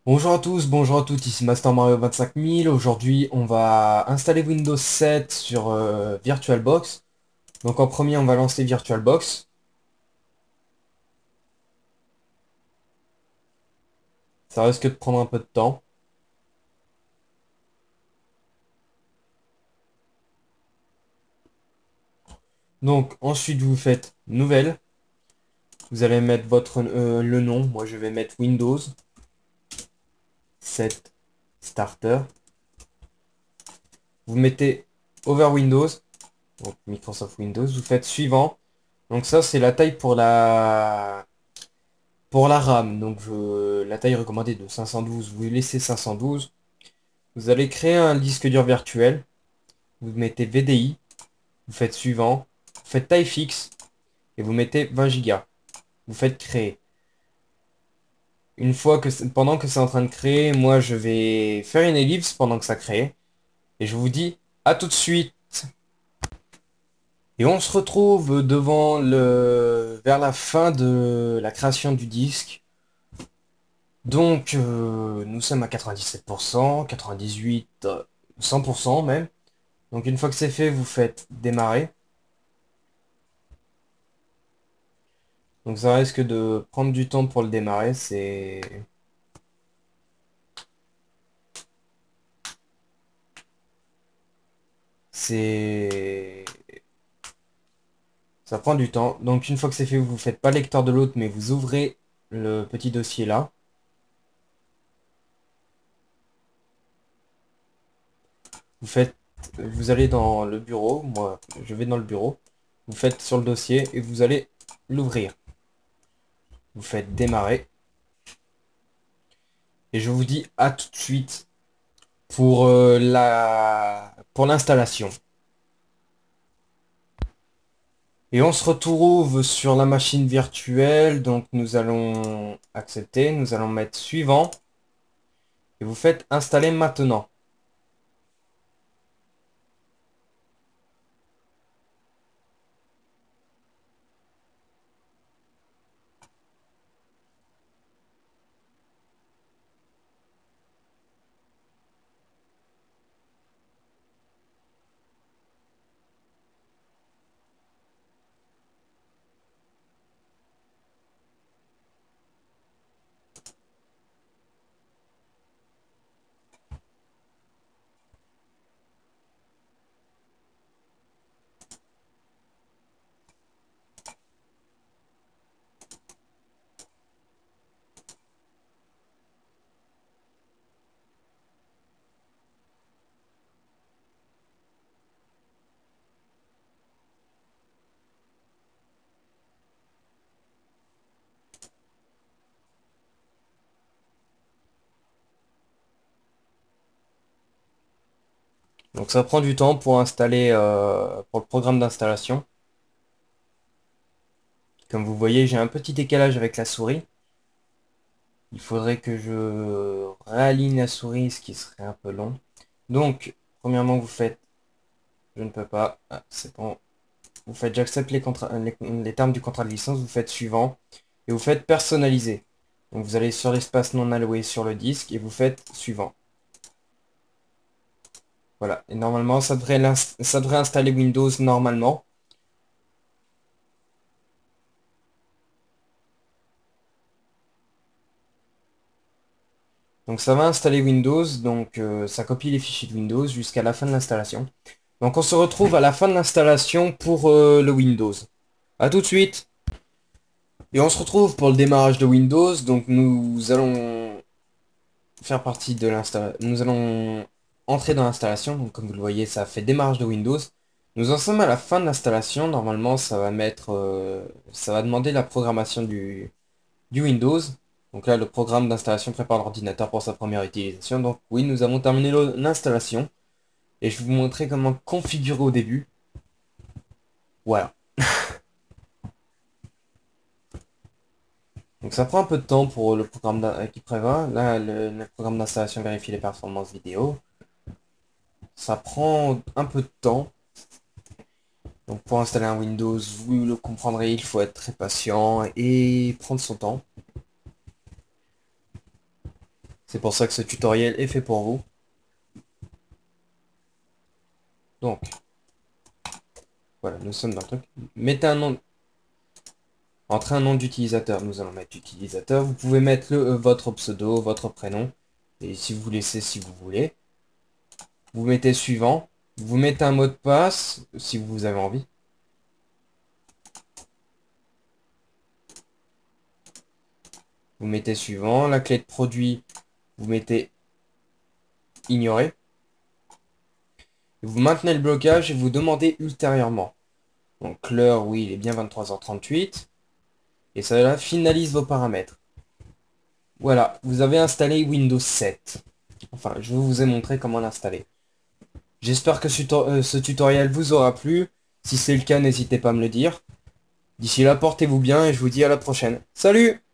Bonjour à tous, bonjour à toutes, ici Master Mario 25000. Aujourd'hui, on va installer Windows 7 sur VirtualBox. Donc en premier, on va lancer VirtualBox. Ça risque de prendre un peu de temps. Donc ensuite, vous faites Nouvelle. Vous allez mettre le nom. Moi, je vais mettre Windows 7 Starter. Vous mettez Over Windows, donc Microsoft Windows. Vous faites Suivant. Donc ça, c'est la taille pour la RAM. Donc la taille recommandée de 512. Vous laissez 512. Vous allez créer un disque dur virtuel. Vous mettez VDI. Vous faites suivant. Vous faites taille fixe. Et vous mettez 20 Go. Vous faites créer. Une fois que pendant que c'est en train de créer, moi je vais faire une ellipse pendant que ça crée. Et je vous dis à tout de suite. Et on se retrouve vers la fin de la création du disque. Donc nous sommes à 97%, 98%, 100% même. Donc une fois que c'est fait, vous faites démarrer. Donc ça risque de prendre du temps pour le démarrer, c'est ça prend du temps. Donc une fois que c'est fait, vous faites pas lecteur de l'autre, mais vous ouvrez le petit dossier là. Vous faites vous allez dans le bureau, moi je vais dans le bureau. Vous faites sur le dossier et vous allez l'ouvrir. Vous faites démarrer et je vous dis à tout de suite pour pour l'installation. Et on se retrouve sur la machine virtuelle, donc nous allons accepter, nous allons mettre suivant, et vous faites installer maintenant. Donc ça prend du temps pour installer, pour le programme d'installation. Comme vous voyez, j'ai un petit décalage avec la souris. Il faudrait que je réaligne la souris, ce qui serait un peu long. Donc, premièrement, vous faites, je ne peux pas, ah, c'est bon. Vous faites, j'accepte les termes du contrat de licence, vous faites suivant, et vous faites personnaliser. Donc vous allez sur l'espace non alloué sur le disque, et vous faites suivant. Voilà, et normalement, ça devrait installer Windows normalement. Donc ça va installer Windows, donc ça copie les fichiers de Windows jusqu'à la fin de l'installation. Donc on se retrouve à la fin de l'installation pour le Windows. A tout de suite. Et on se retrouve pour le démarrage de Windows. Donc nous allons faire partie de l'installation. Nous allons entrer dans l'installation. Donc comme vous le voyez, ça fait démarrage de Windows. Nous en sommes à la fin de l'installation. Normalement, ça va demander la programmation du Windows. Donc là, le programme d'installation prépare l'ordinateur pour sa première utilisation. Donc oui, nous avons terminé l'installation. Et je vais vous montrer comment configurer au début. Voilà. Donc ça prend un peu de temps pour le programme qui prévoit. Là, le programme d'installation vérifie les performances vidéo. Ça prend un peu de temps. Donc pour installer un Windows, vous le comprendrez, il faut être très patient et prendre son temps. C'est pour ça que ce tutoriel est fait pour vous. Donc, voilà, nous sommes dans le truc. Mettez un nom. Entre un nom d'utilisateur, nous allons mettre utilisateur. Vous pouvez mettre votre pseudo, votre prénom. Et si vous laissez, si vous voulez. Vous mettez suivant. Vous mettez un mot de passe, si vous avez envie. Vous mettez suivant. La clé de produit, vous mettez ignorer. Vous maintenez le blocage et vous demandez ultérieurement. Donc l'heure, oui, il est bien 23h38. Et cela finalise vos paramètres. Voilà, vous avez installé Windows 7. Enfin, je vous ai montré comment l'installer. J'espère que ce tutoriel vous aura plu. Si c'est le cas, n'hésitez pas à me le dire. D'ici là, portez-vous bien et je vous dis à la prochaine. Salut!